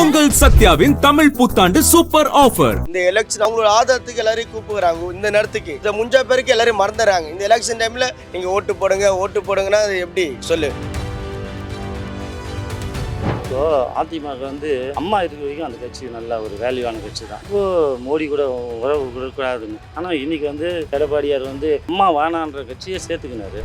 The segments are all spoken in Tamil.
உங்கள் சத்யாவின் தமிழ் புத்தாண்டு சூப்பர் ஆஃபர். இந்த எலெக்ஷன் அவங்களோட ஆதரத்துக்கு எல்லாரையும் கூப்பிடுறாங்க. இந்த நேரத்துக்கு இந்த முஞ்சா பேருக்கு எல்லாரையும் மறந்துடுறாங்க. இந்த எலெக்ஷன் டைம்ல நீங்க ஓட்டு போடுங்கன்னா அது எப்படி சொல்லு? இப்போ அதிமுக வந்து அம்மா இருக்கிற வரைக்கும் அந்த கட்சி நல்ல ஒரு வேல்யூவான கட்சி தான். இப்போ மோடி கூட உறவு கொடுக்கூடாதுன்னு. ஆனால் இன்னைக்கு வந்து எடப்பாடியார் வந்து அம்மா வானான்ற கட்சியை சேர்த்துக்கினாரு.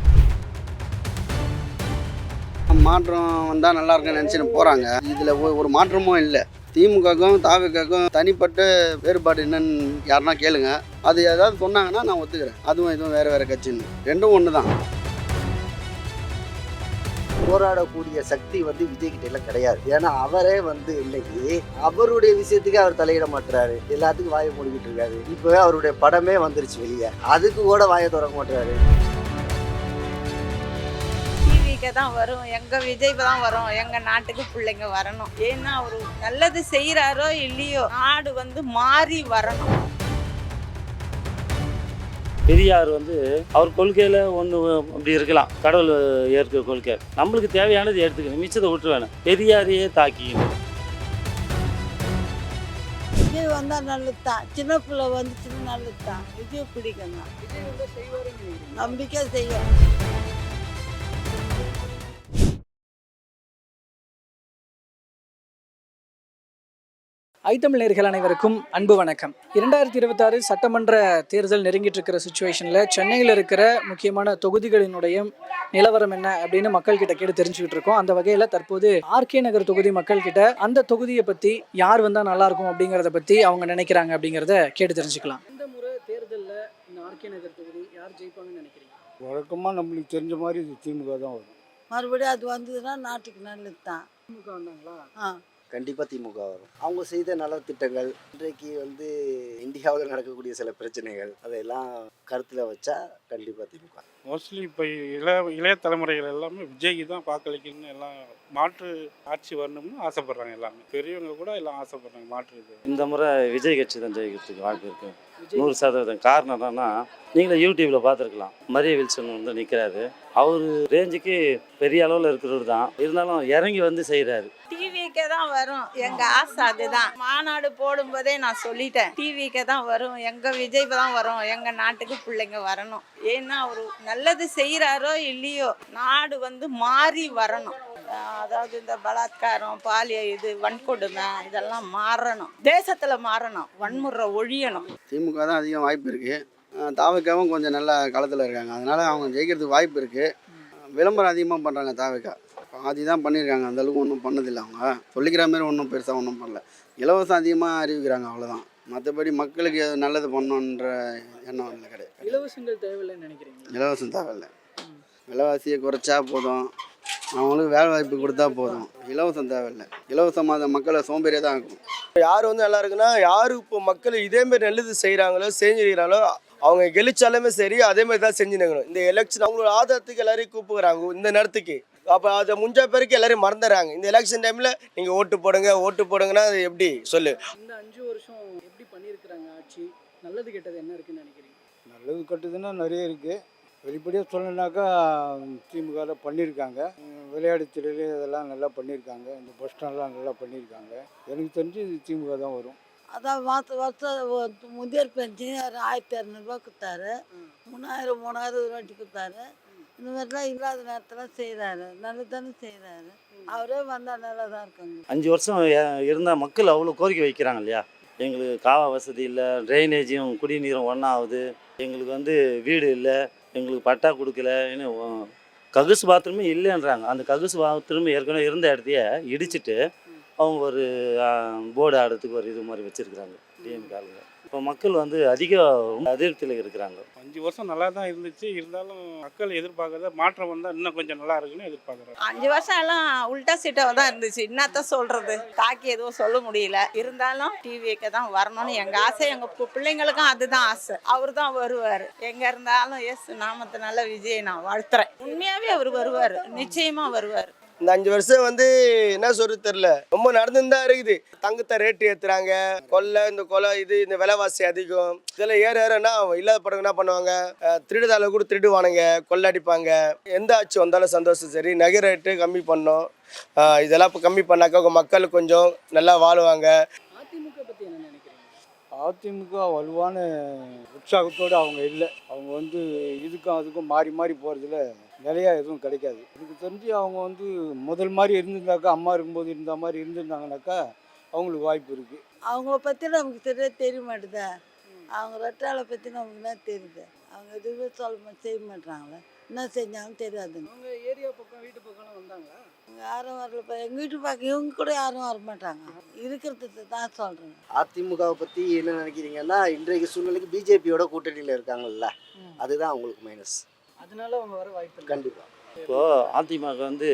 மாற்றம் வந்தால் நல்லா இருக்குன்னு நினச்சிட்டு போகிறாங்க. இதில் ஒரு மாற்றமும் இல்லை. திமுகவுக்கும் தாவிகாவுக்கும் தனிப்பட்ட வேறுபாடு என்னன்னு யாருன்னா கேளுங்க. அது ஏதாவது சொன்னாங்கன்னா நான் ஒத்துக்கிறேன். அதுவும் இதுவும் வேறு வேறு கட்சின்னு ரெண்டும் ஒன்று தான். போராடக்கூடிய சக்தி வந்து விஜய் கிட்ட எல்லாம் கிடையாது. ஏன்னா அவரே வந்து இன்னைக்கு அவருடைய விஷயத்துக்கு அவர் தலையிட மாட்டுறாரு. எல்லாத்துக்கும் வாயை மூடிக்கிட்டு இருக்காரு. இப்போ அவருடைய படமே வந்துருச்சு வெளியே, அதுக்கு கூட வாயை திறக்க மாட்டுறாரு. தான் வரும், எங்க விஜய் தான் வரும், எங்க நாட்டுக்கு பிள்ளைங்க வரணும். ஏன்னா அவரு நல்லது செய்யறாரோ இல்லையோ நாடு வந்து மாறி வரணும். பெரியார் வந்து அவர் கொள்கையில் ஒன்று அப்படி இருக்கலாம், கடவுள் ஏற்கிற கொள்கை. நம்மளுக்கு தேவையானது எடுத்துக்கணும், மிச்சத்தை விட்டு வேணும். பெரியாரையே தாக்கிக்கணும். விஜய் வந்தால் நல்லது தான். சின்ன பிள்ளை வந்துச்சுன்னு நல்லது தான். விஜய் பிடிக்கணும். நம்பிக்கை செய்யும். ஐத்தமிழ் நேயர்கள் அனைவருக்கும் அன்பு வணக்கம். 2026 சட்டமன்ற தேர்தல் நெருங்கிட்டு இருக்கிற சுச்சுவேஷனில் சென்னையில் இருக்கிற முக்கியமான தொகுதிகளினுடைய நிலவரம் என்ன அப்படின்னு மக்கள் கிட்ட கேட்டு தெரிஞ்சுக்கிட்டு இருக்கோம். அந்த வகையில் தற்போது ஆர்கே நகர் தொகுதி மக்கள் கிட்ட அந்த தொகுதியை பற்றி யார் வந்தால் நல்லா இருக்கும் அப்படிங்கிறத பற்றி அவங்க நினைக்கிறாங்க அப்படிங்கிறத கேட்டு தெரிஞ்சுக்கலாம். இந்த முறை தேர்தலில் இந்த ஆர்கே நகர் தொகுதி யார் ஜெயிப்பாங்கன்னு நினைக்கிறீங்க? வழக்கமாக நம்மளுக்கு தெரிஞ்ச மாதிரி திமுக தான் வரும். மறுபடியும் அது வந்ததுன்னா நாட்டுக்கு நல்லது தான். திமுக வந்தாங்களா? கண்டிப்பாக திமுக வரும். அவங்க செய்த நலத்திட்டங்கள், இன்றைக்கு வந்து இந்தியாவில் நடக்கக்கூடிய சில பிரச்சனைகள், அதையெல்லாம் கருத்தில் வச்சா கண்டிப்பாக திமுக. மோஸ்ட்லி இப்போ இளைய தலைமுறைகள் எல்லாமே விஜய்க்கு தான் வாக்களிக்கணும்னு எல்லாம் மாற்று ஆட்சி வரணும்னு ஆசைப்படுறாங்க. எல்லாமே பெரியவங்க கூட எல்லாம் ஆசைப்படுறாங்க மாற்று இது. இந்த முறை விஜய் கட்சி தான் ஜெயிக்கிறதுக்கு வாய்ப்பு இருக்குது 100%. காரணம் என்னன்னா, நீங்களே யூடியூப்பில் பார்த்துருக்கலாம், மரிய வில்சன் வந்து நிற்கிறாரு. அவர் ரேஞ்சுக்கு பெரிய அளவில் இருக்கிறவர் தான், இருந்தாலும் இறங்கி வந்து செய்கிறாரு. டிவிக்கே தான் வரும், எங்க ஆசை அதுதான். மாநாடு போடும்போதே நான் சொல்லிட்டேன், டிவிக்கே தான் வரும், எங்க விஜய் தான் வரும், எங்க நாட்டுக்கு பிள்ளைங்க வரணும். ஏன்னா அவரு நல்லது செய்யறாரோ இல்லையோ நாடு வந்து மாறி வரணும். அதாவது இந்த பலாத்காரம், பாலிய இது வன்கொடுமை இதெல்லாம் மாறணும், தேசத்துல மாறணும், வன்முறை ஒழியணும். திமுக தான் அதிகம் வாய்ப்பு இருக்குது. தாவிகாவும் கொஞ்சம் நல்ல காலத்தில் இருக்காங்க, அதனால் அவங்க ஜெயிக்கிறதுக்கு வாய்ப்பு இருக்குது. விளம்பரம் அதிகமாக பண்ணுறாங்க. தாவிகா பாதி தான் பண்ணியிருக்காங்க, அந்தளவுக்கு ஒன்றும் பண்ணதில்லை. அவங்க சொல்லிக்கிற மாதிரி ஒன்றும் பெருசாக ஒன்றும் பண்ணல. இலவசம் அதிகமாக அறிவிக்கிறாங்க, அவ்வளோதான். மற்றபடி மக்களுக்கு நல்லது பண்ணணுன்ற எண்ணம் இல்லை, கிடையாது. இலவசங்கள் தேவையில்லைன்னு நினைக்கிறீங்க? இலவசம் தேவையில்லை. விலைவாசியை குறைச்சா போதும், அவங்களுக்கு வேலை வாய்ப்பு கொடுத்தா போதும். இலவசம் தேவையில்லை. இலவசமாக மக்களை சோம்பேறியாக தான் இருக்கும். யார் வந்து நல்லா இருக்குன்னா, யாரு இப்போ மக்கள் இதேமாரி நல்லது செய்கிறாங்களோ செஞ்சுக்கிறாங்களோ அவங்க கெளிச்சாலுமே சரி அதே மாதிரி தான் செஞ்சுக்கணும். இந்த எலெக்ஷன் அவங்களோட ஆதரத்துக்கு எல்லாரையும் கூப்பிடுறாங்க. இந்த நேரத்துக்கு அப்போ அதை முஞ்சா பேருக்கு எல்லாரையும் மறந்துடுறாங்க. இந்த எலெக்ஷன் டைமில் நீங்கள் ஓட்டு போடுங்கன்னா அது எப்படி சொல்லு? இந்த 5 வருஷம் எப்படி பண்ணியிருக்கிறாங்க ஆட்சி? நல்லது கெட்டது என்ன இருக்குன்னு நினைக்கிறீங்க? நல்லது கட்டுதுன்னா நிறைய இருக்குது. வெளிப்படையாக சொல்லணுன்னாக்கா திமுகவில் பண்ணியிருக்காங்க. விளையாட்டுத்துறையிலே இதெல்லாம் நல்லா பண்ணியிருக்காங்க. இந்த பஸ் ஸ்டாண்ட்லாம் நல்லா பண்ணியிருக்காங்க. எனக்கு தெரிஞ்சு திமுக தான் வரும். அதான் வருஷம் முதியோர் பென்ஷன் 1200 கொடுத்தாரு. 3000 வாட்டி கொடுத்தாரு. இந்த மாதிரிலாம் இல்லாத நேரத்தில் செய்கிறாரு. நல்லதானே செய்கிறாரு. அவரே வந்தால் நல்லா தான் இருக்காங்க. 5 வருஷம் இருந்தால் மக்கள் அவ்வளோ கோரிக்கை வைக்கிறாங்க இல்லையா? எங்களுக்கு காவா வசதி இல்லை, ட்ரைனேஜும் குடிநீரும் ஒன்றாகுது, எங்களுக்கு வந்து வீடு இல்லை, எங்களுக்கு பட்டா கொடுக்கல, இன்னும் ககுசு பாத்ரூமே இல்லைன்றாங்க. அந்த ககுசு பாத்ரூம் ஏற்கனவே இருந்த இடத்தையே இடிச்சிட்டு அவங்க ஒரு போர்டு ஆடுறதுக்கு ஒரு இது மாதிரி வச்சுருக்குறாங்க டிஎம்காலுங்க. இப்போ மக்கள் வந்து அதிக அதிருப்தியில் இருக்கிறாங்க. 5 வருஷம் நல்லா தான் இருந்துச்சு, இருந்தாலும் மக்கள் எதிர்பார்க்கறத மாற்றம் வந்தால் இன்னும் கொஞ்சம் நல்லா இருக்குன்னு எதிர்பார்க்குறாங்க. 5 வருஷம் எல்லாம் உல்டா சீட்டாக தான் இருந்துச்சு. என்னத்த சொல்றது, தாக்கி எதுவும் சொல்ல முடியல. இருந்தாலும் டிவிக்கு தான் வரணும்னு எங்க ஆசை. எங்க பிள்ளைங்களுக்கும் அதுதான் ஆசை. அவர் தான் வருவார். எங்க இருந்தாலும் எஸ் நாமத்தினால விஜய் நான் வாழ்த்துறேன். உண்மையாவே அவர் வருவார், நிச்சயமா வருவார். இந்த 5 வருஷம் வந்து என்ன சொல்றது தெரியல, ரொம்ப நடந்துன்னு தான் இருக்குது. தங்கத்தை ரேட்டு ஏற்றுறாங்க, இந்த கொலை இந்த விலைவாசி அதிகம். இதெல்லாம் ஏறனா இல்லாத படங்க என்ன பண்ணுவாங்க, திருடுதால கூட திருடுவானுங்க, கொள்ளடிப்பாங்க. எந்த ஆட்சி வந்தாலும் சந்தோஷம் சரி, நகை ரேட்டு கம்மி பண்ணோம். இதெல்லாம் இப்போ கம்மி பண்ணாக்கா மக்கள் கொஞ்சம் நல்லா வாழுவாங்க. அதிமுக பற்றி என்ன நினைக்கிறீங்க? அதிமுக வலுவான உற்சாகத்தோடு அவங்க இல்லை. அவங்க வந்து இதுக்கும் அதுக்கும் மாறி மாறி போகிறதுல நிலையா எதுவும் கிடைக்காது. எனக்கு தெரிஞ்சு அவங்க வந்து முதல் மாதிரி இருந்திருந்தாக்கா, அம்மா இருக்கும்போது இருந்த மாதிரி இருந்திருந்தாங்கனாக்கா அவங்களுக்கு வாய்ப்பு இருக்குது. அவங்கள பற்றி நமக்கு சரியாக தெரிய மாட்டுதா? அவங்க ரெட்டாளை பற்றி நமக்கு என்ன தெரியுது? அவங்க எதுவுமே செய்ய மாட்டாங்களே, என்ன செஞ்சாலும் தெரியாதுங்க. அவங்க ஏரியா பக்கம் வீட்டு பக்கம்லாம் வந்தாங்களா? அவங்க யாரும் வரலப்பா, எங்கள் வீட்டு பக்கம் இவங்க கூட யாரும் வர மாட்டாங்க. இருக்கிறது தான் சொல்கிறேங்க. அதிமுகவை பற்றி என்ன நினைக்கிறீங்கன்னா, இன்றைக்கு சூழ்நிலைக்கு பிஜேபியோட கூட்டணியில் இருக்காங்கல்ல, அதுதான் அவங்களுக்கு மைனஸ். அதனால அவங்க வர வாய்ப்பு இல்லை. கண்டிப்பாக. இப்போது அதிமுக வந்து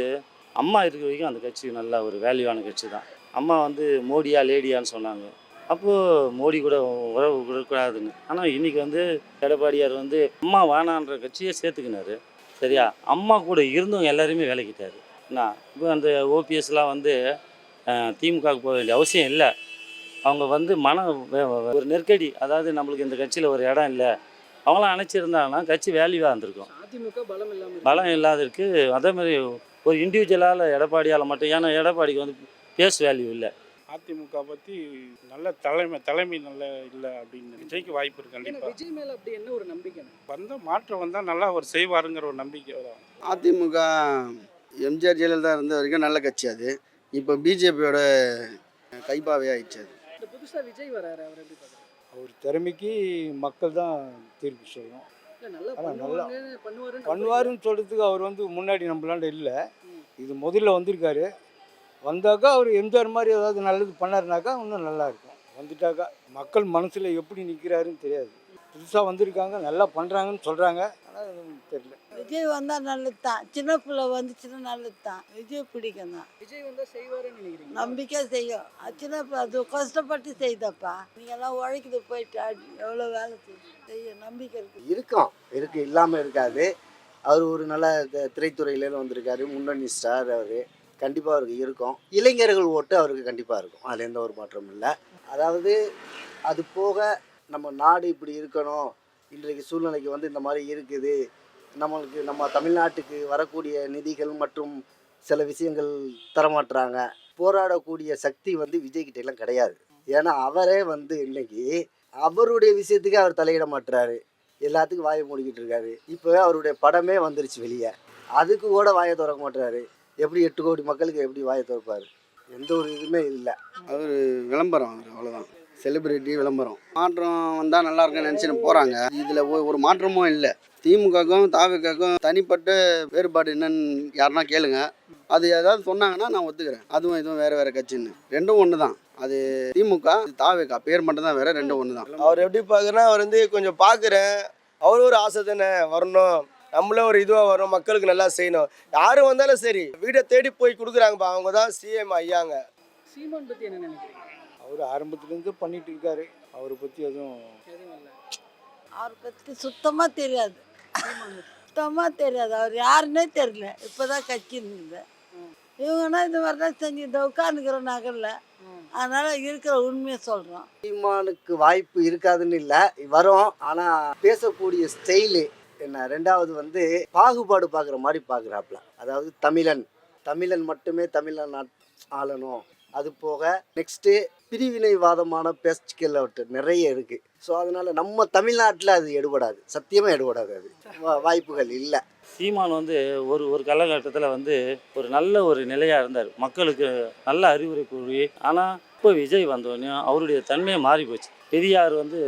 அம்மா இருக்கிற வரைக்கும் அந்த கட்சி நல்ல ஒரு வேல்யூவான கட்சி தான். அம்மா வந்து மோடியா லேடியான்னு சொன்னாங்க. அப்போது மோடி கூட உறவு விடக்கூடாதுன்னு. ஆனால் இன்றைக்கி வந்து எடப்பாடியார் வந்து அம்மா வேணான்ற கட்சியை சேர்த்துக்கினாரு. சரியா, அம்மா கூட இருந்தவங்க எல்லாருமே வேலைக்கிட்டாரு. என்ன இப்போ அந்த ஓபிஎஸ்லாம் வந்து திமுகவுக்கு போக வேண்டிய அவசியம் இல்லை. அவங்க வந்து ஒரு நெருக்கடி, அதாவது நம்மளுக்கு இந்த கட்சியில் ஒரு இடம் இல்லை, அவங்களாம் அணைச்சிருந்தாங்கன்னா கட்சி வேல்யூவாக இருந்திருக்கும். அதிமுக பலம் இல்லாமல் பலம் இல்லாத இருக்குது. அதேமாதிரி ஒரு இண்டிவிஜுவலால் எடப்பாடியால் மட்டும், ஏன்னா எடப்பாடிக்கு வந்து பேஸ் வேல்யூ இல்லை. அதிமுக பற்றி நல்ல தலைமை நல்ல இல்லை அப்படின்னு விஜய்க்கு வாய்ப்பு இருக்குது. கண்டிப்பாக விஜய் மேலே அப்படி என்ன ஒரு நம்பிக்கை? மாற்றம் வந்தால் நல்லா ஒரு செய்வாருங்கிற ஒரு நம்பிக்கை வரும். அதிமுக எம்ஜிஆர் ஜெயலலிதா இருந்த வரைக்கும் நல்ல கட்சி அது. இப்போ பிஜேபியோட கைப்பாவே ஆயிடுச்சு அது. இந்த புதுசாக விஜய் வராரு, அவர் எப்படி பார்க்குறாரு? அவர் திறமைக்கு மக்கள் தான் தீர்ப்பு சொல்லணும். இல்லை நல்லா பண்ணுவாருன்னு சொல்கிறதுக்கு அவர் வந்து முன்னாடி நம்மளாண்ட இல்லை. இது முதல்ல வந்திருக்காரு. வந்தாக்கா அவர் எம்ஜிஆர் மாதிரி ஏதாவது நல்லது பண்ணாருனாக்கா இன்னும் நல்லா இருக்கும். வந்துட்டாக்கா மக்கள் மனசில் எப்படி நிற்கிறாருன்னு தெரியாது. புதுசாக வந்திருக்காங்க, நல்லா பண்ணுறாங்கன்னு சொல்கிறாங்க, ஆனால் தெரியல. விஜய் வந்தால் நல்லது தான், சின்ன பிள்ளை வந்துச்சுன்னா நல்லது தான். விஜய் பிடிக்கும் தான். விஜய் வந்தால் செய்வாருன்னு நினைக்கிறீங்க? நம்பிக்கை செய்யும். சின்ன பிள்ளை அது கஷ்டப்பட்டு செய்தப்பா. நீங்கள்லாம் உழைக்குது போயிட்டு எவ்வளோ வேலை செய்யும். நம்பிக்கை இருக்கு இல்லாமல் இருக்காது. அவர் ஒரு நல்ல திரைத்துறையிலேருந்து வந்திருக்காரு, முன்னணி ஸ்டார். அவர் கண்டிப்பாக அவருக்கு இருக்கும். இளைஞர்கள் ஓட்டு அவருக்கு கண்டிப்பாக இருக்கும், அதில் எந்த ஒரு மாற்றமும் இல்லை. அதாவது அது போக நம்ம நாடு இப்படி இருக்கணும், இன்றைக்கு சூழ்நிலைக்கு வந்து இந்த மாதிரி இருக்குது, நம்ம தமிழ்நாட்டுக்கு வரக்கூடிய நிதிகள் மற்றும் சில விஷயங்கள் தரமாட்டுறாங்க. போராடக்கூடிய சக்தி வந்து விஜய்கிட்ட எல்லாம் கிடையாது. ஏன்னா அவரே வந்து இன்னைக்கு அவருடைய விஷயத்துக்கு அவர் தலையிட மாட்டுறாரு, எல்லாத்துக்கும் வாயை மூடிக்கிட்டு இருக்காரு. இப்போ அவருடைய படமே வந்துருச்சு வெளியே, அதுக்கு கூட வாயை திறக்க மாட்டுறாரு. எப்படி 8 கோடி மக்களுக்கு எப்படி வாயை திறப்பார்? எந்த ஒரு இதுவுமே இல்லை. அவர் விளம்பரம், அவர் அவ்வளோதான், செலிபிரிட்டி விளம்பரம். மாற்றம் வந்தால் நல்லா இருக்குன்னு நினச்சின்னு போகிறாங்க. இதில் ஒரு மாற்றமும் இல்லை. திமுகவுக்கும் தாவேக்காவுக்கும் தனிப்பட்ட வேறுபாடு என்னன்னு யாருன்னா கேளுங்க. அது ஏதாவது சொன்னாங்கன்னா நான் ஒத்துக்கிறேன். அதுவும் இதுவும் வேறு கட்சின்னு, ரெண்டும் ஒன்று தான். அது திமுக தாவேக்கா பேர் மட்டும் தான் வேறு, ரெண்டும் ஒன்று தான். அவர் எப்படி பார்க்குறேன்னா, அவர் வந்து கொஞ்சம் பார்க்குறேன், அவர் ஒரு ஆசை தானே வரணும், நம்மளும் ஒரு இதுவாக வரும், மக்களுக்கு நல்லா செய்யணும். யாரும் வந்தாலும் சரி வீடை தேடி போய் கொடுக்குறாங்கப்பா, அவங்க தான் சிஎம் ஐயாங்க. சீமான் பற்றி என்ன நினைக்கிறீங்க? அவர் ஆரம்பத்துலேருந்து பண்ணிட்டு இருக்காரு. அவரை பற்றி எதுவும் இல்லை. அவரை பற்றி சுத்தமாக தெரியாது. அவர் யாருன்னே தெரியல. இப்போ தான் கட்சி இருந்தது. இவங்கன்னா இந்த மாதிரி தான் செஞ்சு இந்த உட்காந்துக்கிற நகரில். அதனால் இருக்கிற உண்மையை சொல்கிறோம். சீமானுக்கு வாய்ப்பு இருக்காதுன்னு இல்லை, வரும். ஆனால் பேசக்கூடிய ஸ்டைலு என்ன, ரெண்டாவது வந்து பாகுபாடு பார்க்குற மாதிரி பார்க்குறாப்புல. அதாவது தமிழன் மட்டுமே தமிழ்நாடு ஆளணும். அது போக நெக்ஸ்ட்டு பிரிவினைவாதமான பேச்சுக்கள் அவர்கிட்ட நிறைய இருக்குது. ஸோ அதனால் நம்ம தமிழ்நாட்டில் அது எடுபடாது, சத்தியமாக எடுபடாது. அது வாய்ப்புகள் இல்லை. சீமான் வந்து ஒரு காலகட்டத்தில் வந்து ஒரு நல்ல ஒரு நிலையாக இருந்தார், மக்களுக்கு நல்ல அறிவுரை கூறி. ஆனால் இப்போ விஜய் வந்தோடனே அவருடைய தன்மையை மாறி போச்சு. பெரியார் வந்து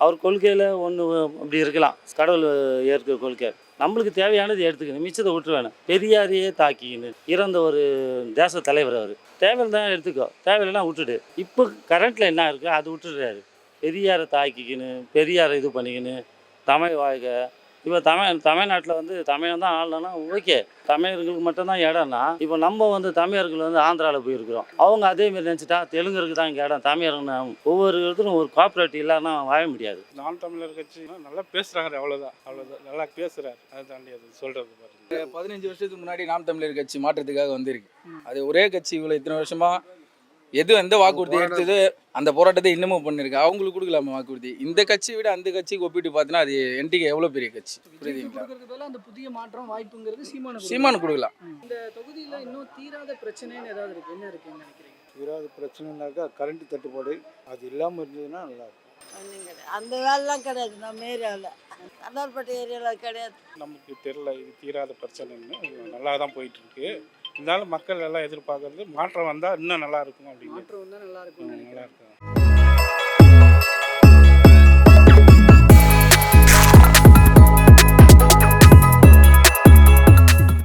அவர் கொள்கையில் ஒன்று அப்படி இருக்கலாம், கடவுள் ஏற்கிற கொள்கை, நம்மளுக்கு தேவையானது எடுத்துக்கணும், மிச்சத்தை விட்டுருவேணும். பெரியாரையே தாக்கின்னு இறந்த ஒரு தேச தலைவர் அவர். தேவையில் தான் எடுத்துக்கோ, தேவையில்லாம் விட்டுடு. இப்போ கரண்ட்டில் என்ன இருக்கோ அது விட்டுடுறாரு. பெரியாரை தாக்கிக்கின்னு, பெரியாரை இது பண்ணிக்கின்னு, தமிழ் வாழ்க இப்போ தமிழ்நாட்டில் வந்து தமிழன் தான் ஆளனா ஓகே, தமிழர்களுக்கு மட்டும்தான் இடம்னா இப்போ நம்ம வந்து தமிழர்கள் வந்து ஆந்திராவில் போயிருக்கிறோம். அவங்க அதேமாரி நினச்சிட்டா தெலுங்கருக்கு தான் இங்கே இடம், தமிழர்னு ஒவ்வொரு இடத்துலையும் ஒரு கோஆப்ரேட்டிவ் இல்லைன்னா வாழ முடியாது. நான் தமிழர் கட்சி நல்லா பேசுகிறாரு, அவ்வளோதான் நல்லா பேசுகிறாரு. அதை தாண்டி அது சொல்கிறது பாருங்க. 15 வருஷத்துக்கு முன்னாடி நாம் தமிழர் கட்சி மாற்றத்துக்காக வந்திருக்கு. அது ஒரே கட்சி இவ்வளோ இத்தனை வருஷமா எந்த வாக்குறுதி எடுத்தது அந்த போராட்டத்தை இன்னமும் பண்ணிருக்கு. அவங்களுக்கு கொடுக்கலாமா வாக்குறுதி? இந்த கட்சியை விட அந்த கட்சிக்கு ஒப்பிட்டு பார்த்தீங்கன்னா அது என்டிகே எவ்வளோ பெரிய கட்சி, புரியுதுங்களா? அந்த புதிய மாற்றம் வாய்ப்புங்கிறது சீமானு கொடுக்கலாம். இந்த தொகுதியில் இன்னும் தீராத பிரச்சனைன்னு ஏதாவது இருக்கு? என்ன இருக்குன்னு நினைக்கிறீங்க? தீராத பிரச்சனைனாக்கா கரண்ட் தட்டுப்பாடு, அது இல்லாமல் இருந்ததுன்னா நல்லாயிருக்கும். அந்த வேலைலாம் கிடையாது நம்ம ஏரியாவில், கண்ணார்பேட்டை ஏரியாவில் கிடையாது. நமக்கு தெரியல இது தீராத பிரச்சனைன்னு, நல்லா தான் போயிட்டு இருக்கு. இருந்தாலும் மக்கள் எல்லாம் எதிர்பார்க்கறது மாற்றம் வந்தால் இன்னும் நல்லா இருக்கும் அப்படின்னு. மாற்றம் வந்தால் நல்லா இருக்கும். நல்லா இருக்கும்.